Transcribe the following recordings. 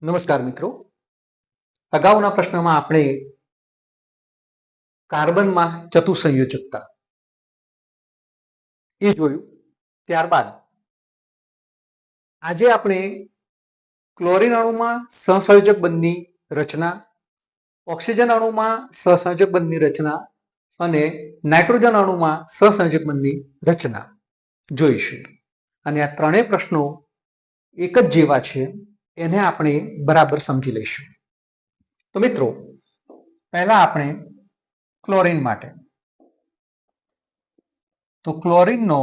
નમસ્કાર મિત્રો. અગાઉના પ્રશ્નમાં આપણે કાર્બનમાં ચતુસંયોજકતા એ જોયું. ત્યારબાદ આજે આપણે ક્લોરીન અણુમાં સહસંયોજક બંધની રચના, ઓક્સિજન અણુમાં સહસંયોજક બંધની રચના અને નાઇટ્રોજન અણુમાં સહસંયોજક બંધની રચના જોઈશું. અને આ ત્રણેય પ્રશ્નો એક જ જેવા છે, એને આપણે બરાબર સમજી લઈશું. તો મિત્રો, પહેલા આપણે ક્લોરીન માટે, તો ક્લોરીનનો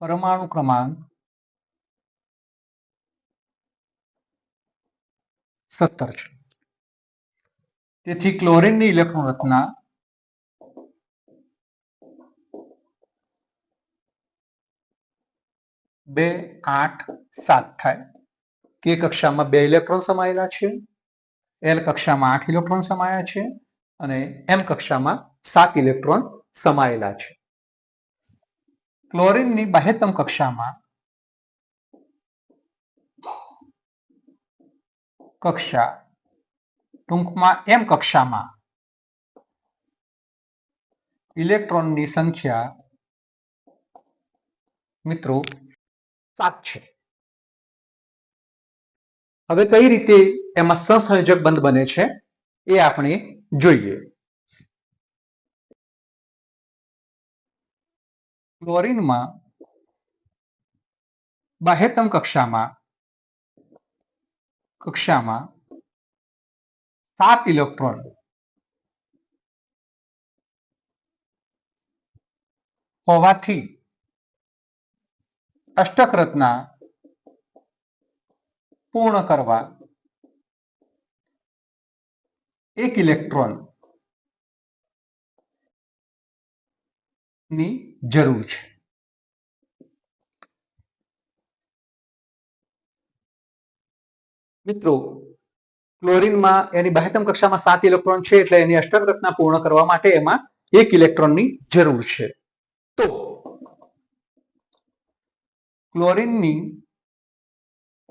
પરમાણુ ક્રમાંક 17 છે. તેથી ક્લોરીનની ઇલેક્ટ્રોન રચના 2, 8, 7 થાય. કે કક્ષામાં 2 ઇલેક્ટ્રોન સમાયેલા છે, એલ કક્ષામાં 8 ઇલેક્ટ્રોન સમાયેલા છે અને એમ કક્ષામાં 7 ઇલેક્ટ્રોન સમાયેલા છે. ક્લોરીનની બાહ્યતમ કક્ષામાં કક્ષા ટૂંકમાં એમ કક્ષામાં ઇલેક્ટ્રોનની સંખ્યા મિત્રો 7 છે. હવે કઈ રીતે એમાં સહસંયોજક બંધ બને છે એ આપણે જોઈએ. ક્લોરીનમાં બાહ્યતમ કક્ષામાં 7 ઇલેક્ટ્રોન હોવાથી અષ્ટક રચના પૂર્ણ કરવા 1 ઇલેક્ટ્રોન ની જરૂર છે. મિત્રો, ક્લોરીનમાં એની બાહ્યતમ કક્ષામાં 7 ઇલેક્ટ્રોન છે, એટલે એની અષ્ટક રચના પૂર્ણ કરવા માટે એમાં 1 ઇલેક્ટ્રોનની જરૂર છે. તો ક્લોરીનની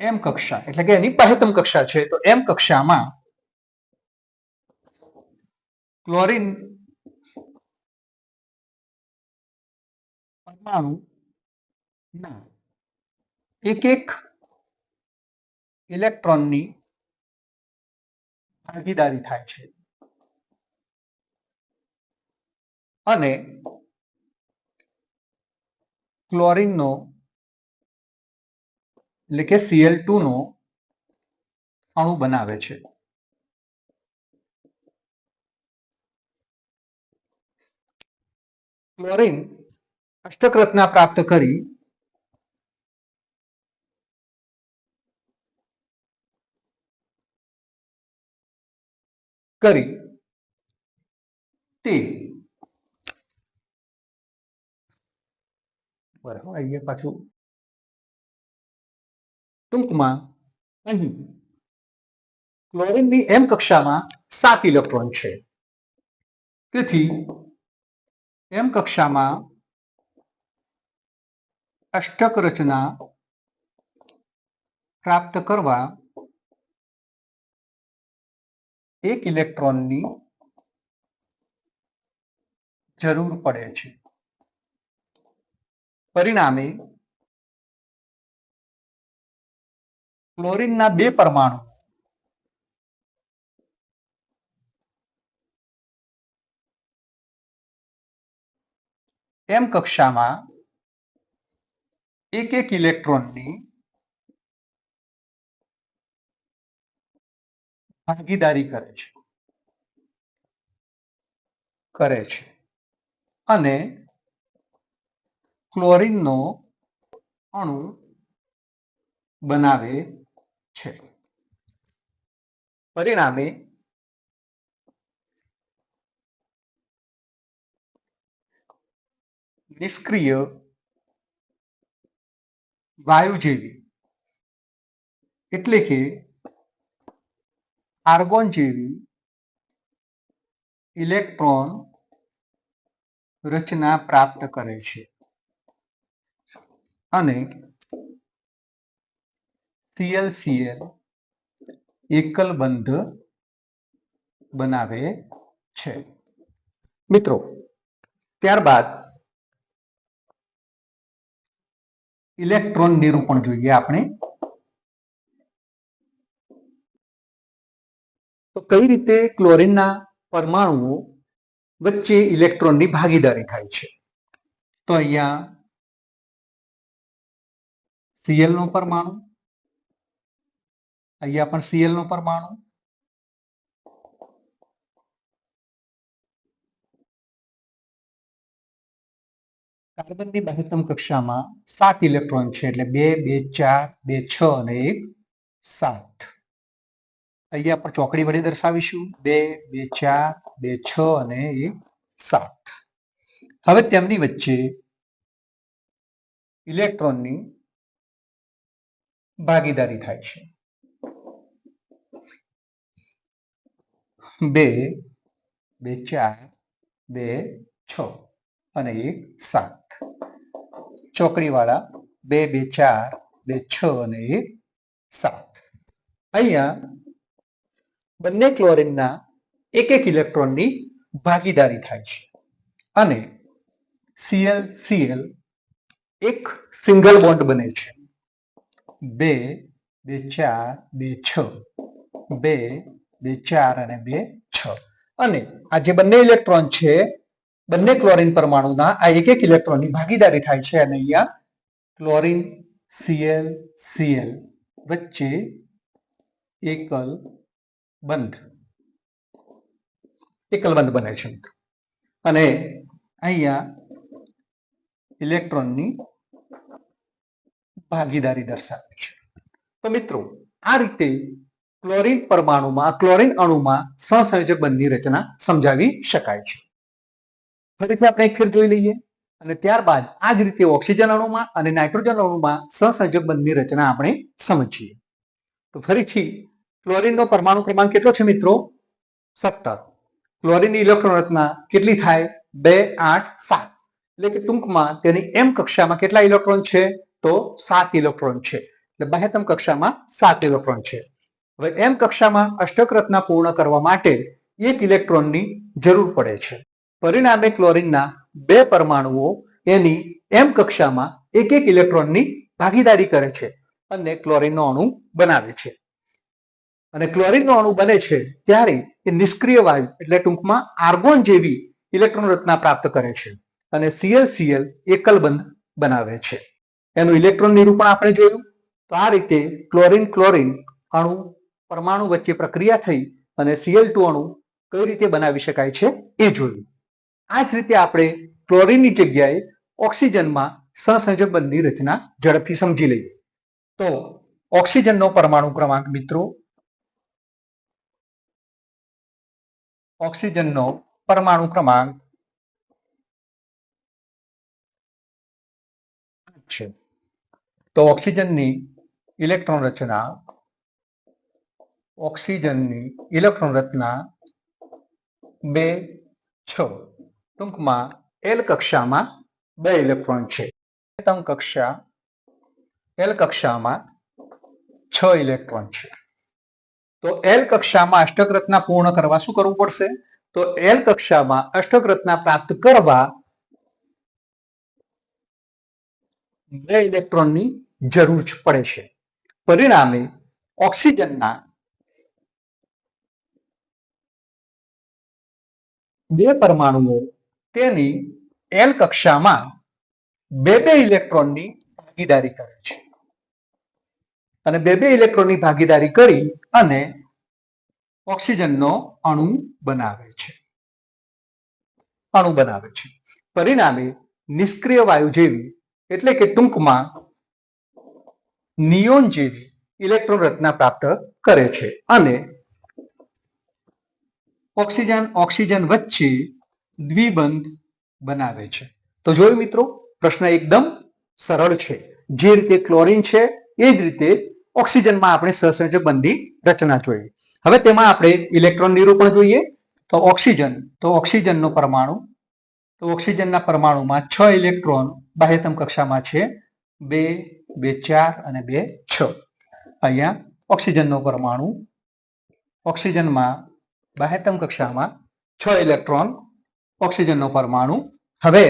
એમ કક્ષા એટલે કે એની બાહ્યતમ કક્ષા છે, તો એમ કક્ષામાં ક્લોરીન પરમાણુના એક ઇલેક્ટ્રોનની ભાગીદારી થાય છે અને ક્લોરીનનો એટલે કે Cl2 નો અણુ બનાવે છે. ક્લોરીન અષ્ટક રચના પ્રાપ્ત કરી તે બરાબર અહીંયા પાછું ટૂંકમાં અહીં ક્લોરીનની એમ કક્ષામાં 7 ઇલેક્ટ્રોન છે, તેથી એમ કક્ષામાં અષ્ટક રચના પ્રાપ્ત કરવા 1 ઇલેક્ટ્રોનની જરૂર પડે છે. પરિણામે ક્લોરીનના 2 પરમાણુ એમ કક્ષામાં 1 ઇલેક્ટ્રોનની ભાગીદારી કરે છે અને ક્લોરીનનો અણુ બનાવે છે. પરિણામે નિષ્ક્રિય વાયુ જેવી એટલે કે આર્ગોન જેવી ઇલેક્ટ્રોન રચના પ્રાપ્ત કરે છે અને ClCl એકલ બંધ બનાવે છે મિત્રો. ત્યારબાદ ઇલેક્ટ્રોન નિરૂપણ જોઈએ આપણે. તો કઈ રીતે ક્લોરીનના પરમાણુઓ વચ્ચે ઇલેક્ટ્રોનની ભાગીદારી થાય છે. તો અહીંયા Cl નો પરમાણુ, અહીંયા પણ Cl નો પરમાણુ, કાર્બનની બાહ્યતમ કક્ષામાં 7 ઇલેક્ટ્રોન છે એટલે 2, 2, 4, 2, 6 અને 1, 7. અહીંયા પણ ચોકડી વડે દર્શાવીશું 2, 2, 4, 2, 6 અને 1, 7. હવે તેમની વચ્ચે ઇલેક્ટ્રોનની ભાગીદારી થાય છે. 2, 2, 4, 2, 6 અને 1, 7. ચોકડીવાળા 2, 2, 4, 2, 6 અને 1, 7. અહીંયા બંને ક્લોરીનના એક ઇલેક્ટ્રોનની ભાગીદારી થાય છે અને ClCl એક સિંગલ બોન્ડ બને છે. 2, 2, 4, 2, 6, 2, 2, 4 અને 2, 6. અને આ જે બંને ઇલેક્ટ્રોન છે, બંને ક્લોરીન પરમાણુના આ એક ઇલેક્ટ્રોનની ભાગીદારી થાય છે અને અહીંયા ક્લોરીન ClCl વચ્ચે એકલ બંધ બને છે અને અહીંયા ઇલેક્ટ્રોનની ભાગીદારી દર્શાવે છે. તો મિત્રો આ રીતે ક્લોરીન પરમાણુમાં, ક્લોરીન અણુમાં સહસંયોજક બંધની રચના સમજાવી શકાય છે. ફરીથી આપણે એક ફેર જોઈ લઈએ અને ત્યારબાદ આ જ રીતે ઓક્સિજન અણુમાં અને નાઇટ્રોજન અણુમાં સહસંયોજક બંધની રચના આપણે સમજીએ. તો ફરીથી ક્લોરીનનો પરમાણુ ક્રમાંક કેટલો છે મિત્રો? 17. ક્લોરીનની ઇલેક્ટ્રોન રચના કેટલી થાય? 2, 8, 7. એટલે કે ટૂંકમાં તેની M કક્ષામાં કેટલા ઇલેક્ટ્રોન છે? તો 7 ઇલેક્ટ્રોન છે. એટલે બાહ્યતમ કક્ષામાં 7 ઇલેક્ટ્રોન છે. હવે M કક્ષામાં અષ્ટક રચના પૂર્ણ કરવા માટે એક ઇલેક્ટ્રોનની જરૂર પડે છે. પરિણામે ક્લોરીનના 2 પરમાણુઓ એની M કક્ષામાં એક ઇલેક્ટ્રોનની ભાગીદારી કરે છે અને ક્લોરીનનો અણુ બનાવે છે. અને ક્લોરીનનો અણુ બને છે ત્યારે એ નિષ્ક્રિય વાયુ એટલે ટૂંકમાં આર્ગોન જેવી ઇલેક્ટ્રોન રચના પ્રાપ્ત કરે છે અને ClCl એકલ બંધ બનાવે છે. એનું ઇલેક્ટ્રોન નિરૂપણ આપણે જોયું. તો આ રીતે ક્લોરીન અણુ પરમાણુ વચ્ચે પ્રક્રિયા થઈ અને Cl2 અણુ કઈ રીતે બનાવી શકાય છે એ જોયું. આ જ રીતે આપણે ક્લોરીનની જગ્યાએ ઓક્સિજનમાં સહસંયોજક બંધની રચના ઝડપથી સમજી લઈએ. તો ઓક્સિજનનો પરમાણુ ક્રમાંક મિત્રો, ઓક્સિજનનો પરમાણુ ક્રમાંક છે. તો ઓક્સિજનની ઇલેક્ટ્રોન રચના 2, 6. ટૂંકમાં L કક્ષામાં 2 ઇલેક્ટ્રોન છે. L કક્ષામાં 6 ઇલેક્ટ્રોન છે. તો L કક્ષામાં અષ્ટક રચના પૂર્ણ કરવા શું કરવું પડશે? તો L કક્ષામાં અષ્ટક રચના પ્રાપ્ત કરવા 2 ઇલેક્ટ્રોનની જરૂર પડે છે. પરિણામે ઓક્સિજનના 2 પરમાણુઓ તેની L કક્ષામાં 2 ઇલેક્ટ્રોનની ભાગીદારી કરે છે અને 2 ઇલેક્ટ્રોનની ભાગીદારી કરી અને ઓક્સિજનનો અણુ બનાવે છે. પરિણામે નિષ્ક્રિય વાયુ જેવી એટલે કે ટૂંકમાં નિયોન જેવી ઇલેક્ટ્રોન રચના પ્રાપ્ત કરે છે અને ઓક્સિજન વચ્ચે દ્વિબંધ બનાવે છે. તો જોયું મિત્રો, પ્રશ્ન એકદમ સરળ છે. જે રીતે ક્લોરીન છે એ જ રીતે ઓક્સિજનમાં આપણે સહસંયોજક બંધની રચના જોઈ. હવે તેમાં આપણે ઇલેક્ટ્રોન નિરૂપણ જોઈએ. તો ઓક્સિજનનો પરમાણુ, તો ઓક્સિજનના પરમાણુમાં 6 ઇલેક્ટ્રોન બાહ્યતમ કક્ષામાં છે. 2, 2, 4 અને 2, 6. અહીંયા ઓક્સિજનનો પરમાણુ, ઓક્સિજનમાં બાહ્યતમ કક્ષામાં 6 ઇલેક્ટ્રોન ઓક્સિજનનો પરમાણુ. હવે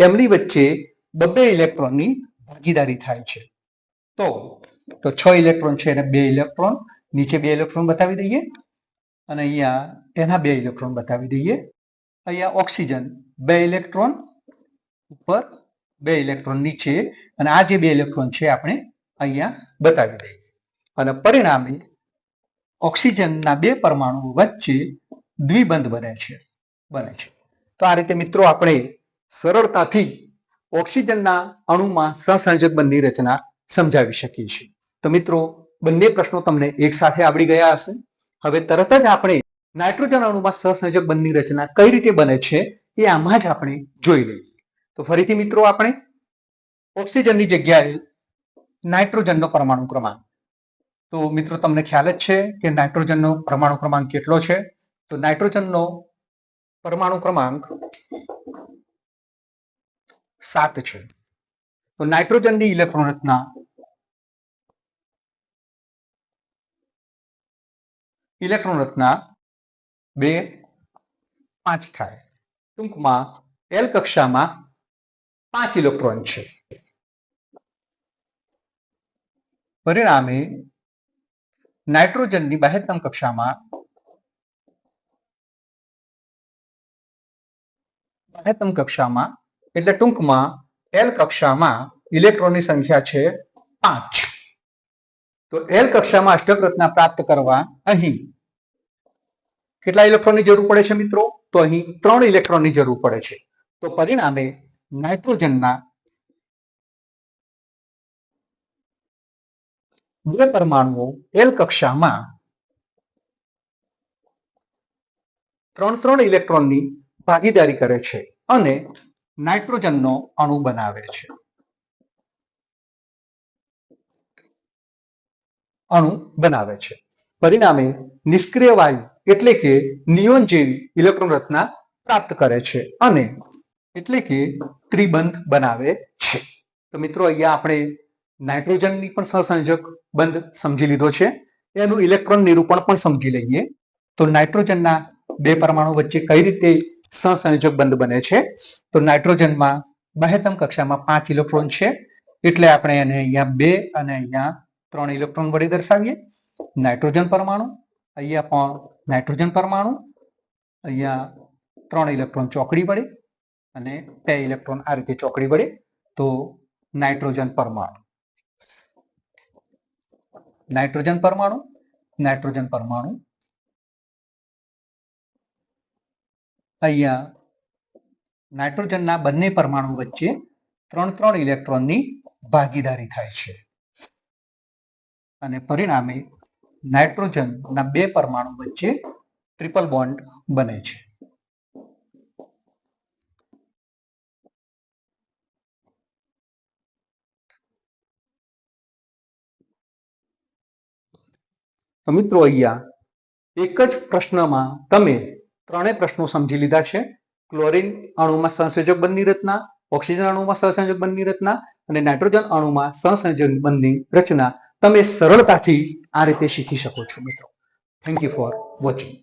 એમની વચ્ચે 2 ઇલેક્ટ્રોનની ભાગીદારી થાય છે. તો 6 ઇલેક્ટ્રોન છે અને 2 ઇલેક્ટ્રોન, નીચે 2 ઇલેક્ટ્રોન બતાવી દઈએ અને અહીંયા એના 2 ઇલેક્ટ્રોન બતાવી દઈએ. અહીંયા ઓક્સિજન 2 ઇલેક્ટ્રોન ઉપર, 2 ઇલેક્ટ્રોન નીચે, અને આ જે 2 ઇલેક્ટ્રોન છે આપણે અહીંયા બતાવી દઈએ. અને પરિણામે ઓક્સિજનના 2 પરમાણુ વચ્ચે દ્વિબંધ બને છે. તો આ રીતે મિત્રો આપણે સરળતાથી ઓક્સિજનના અણુમાં સહસંયોજક બંધની રચના સમજાવી શકીએ છીએ. તો મિત્રો બંને પ્રશ્નો તમને એક સાથે આવડી ગયા હશે. હવે તરત જ આપણે નાઇટ્રોજન અણુમાં સહસંયોજક બંધની રચના કઈ રીતે બને છે એ આમાં જ આપણે જોઈ લઈએ. તો ફરીથી મિત્રો આપણે ઓક્સિજનની જગ્યાએ નાઇટ્રોજનનો પરમાણુ ક્રમાંક. તો મિત્રો તમને ખ્યાલ જ છે કે નાઇટ્રોજનનો પરમાણુ ક્રમાંક કેટલો છે. તો નાઇટ્રોજનનો પરમાણુ ક્રમાંક 7 છે. તો નાઇટ્રોજનની ઇલેક્ટ્રોન રચના બે 5 થાય. ટૂંકમાં એલ કક્ષામાં 5 ઇલેક્ટ્રોન છે. પરિણામે નાઇટ્રોજનની બાહ્યતમ કક્ષામાં એટલે ટૂંકમાં એલ કક્ષામાં ઇલેક્ટ્રોનની સંખ્યા છે 5. તો એલ કક્ષામાં અષ્ટક રચના પ્રાપ્ત કરવા અહીં કેટલા ઇલેક્ટ્રોનની જરૂર પડે છે મિત્રો? તો અહીં 3 ઇલેક્ટ્રોનની જરૂર પડે છે. તો પરિણામે નાઇટ્રોજનના 2 પરમાણુઓ એલ કક્ષામાં 3 ઇલેક્ટ્રોનની ભાગીદારી કરે છે અને નાઇટ્રોજનનો અણુ બનાવે છે. પરિણામે નિષ્ક્રિય વાયુ એટલે કે નિયોન જેવી ઇલેક્ટ્રોન રચના પ્રાપ્ત કરે છે અને એટલે કે ત્રિબંધ બનાવે છે. તો મિત્રો અહીંયા આપણે નાઇટ્રોજનની પણ સહસંયોજક બંધ સમજી લીધો છે. એનું ઇલેક્ટ્રોન નિરૂપણ પણ સમજી લઈએ. તો નાઇટ્રોજનના 2 પરમાણુ વચ્ચે કઈ રીતે સહસંયોજક બંધ બને છે. તો નાઇટ્રોજનમાં બાહ્યતમ કક્ષામાં 5 ઇલેક્ટ્રોન છે એટલે આપણે એને અહીંયા 2 અને અહીંયા 3 ઇલેક્ટ્રોન વડે દર્શાવીએ. નાઇટ્રોજન પરમાણુ, અહીંયા પણ નાઇટ્રોજન પરમાણુ, અહીંયા 3 ઇલેક્ટ્રોન ચોકડી વડે અને 2 ઇલેક્ટ્રોન આ રીતે ચોકડી વડે. તો નાઇટ્રોજન પરમાણુ, અહીંયા નાઇટ્રોજનના બંને પરમાણુ વચ્ચે 3 ઇલેક્ટ્રોનની ભાગીદારી થાય છે અને પરિણામે નાઇટ્રોજનના 2 પરમાણુ વચ્ચે ટ્રિપલ બોન્ડ બને છે. તો મિત્રો અહીંયા એક જ પ્રશ્નમાં તમે 3 પ્રશ્નો સમજી લીધા છે. ક્લોરીન અણુમાં સહસંયોજક બંધની રચના, ઓક્સિજન અણુમાં સહસંયોજક બંધની રચના અને નાઇટ્રોજન અણુમાં સહસંયોજક બંધની રચના તમે સરળતાથી આ રીતે શીખી શકો છો મિત્રો. Thank you for watching.